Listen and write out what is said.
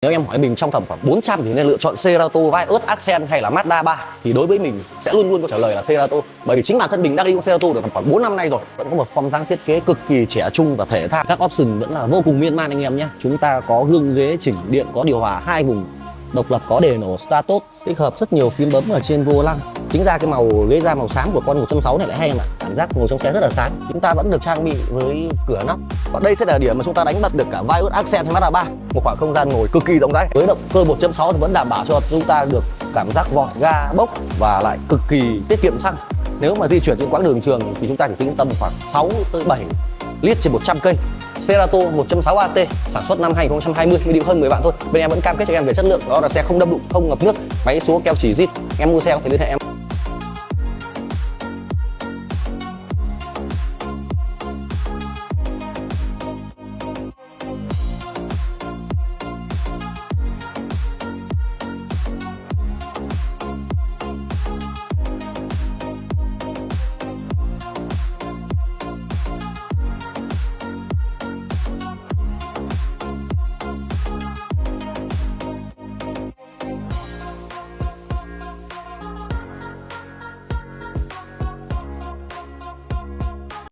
Nếu em hỏi mình trong tầm khoảng 400 thì nên lựa chọn Cerato, Vios, Accent hay là Mazda 3 thì đối với mình sẽ luôn luôn có trả lời là Cerato. Bởi vì chính bản thân mình đang đi con Cerato được khoảng 4 năm nay rồi, vẫn có một form dáng thiết kế cực kỳ trẻ trung và thể thao. Các option vẫn là vô cùng miên man anh em nhé. Chúng ta có gương ghế chỉnh điện, có điều hòa 2 vùng độc lập, có đề nổ start tốt, tích hợp rất nhiều phím bấm ở trên vô lăng. Chính ra cái màu ghế da màu xám của con 1.6 này lại hay em ạ, cảm giác ngồi trong xe rất là sáng. Chúng ta vẫn được trang bị với cửa nóc. Và đây sẽ là điểm mà chúng ta đánh bật được cả Vios, Accent hay Mazda 3, một khoảng không gian ngồi cực kỳ rộng rãi. Với động cơ 1.6 thì vẫn đảm bảo cho chúng ta được cảm giác vọt ga bốc và lại cực kỳ tiết kiệm xăng. Nếu mà di chuyển trên quãng đường trường thì chúng ta chỉ tính tầm khoảng 6 tới 7 lít trên 100 cây. Cerato 1.6 AT sản xuất năm 2020, đi hơn 10 bạn thôi. Bên em vẫn cam kết cho em về chất lượng, đó là xe không đâm đụng, không ngập nước, máy số keo chỉ zin. Em mua xe có thể liên hệ em.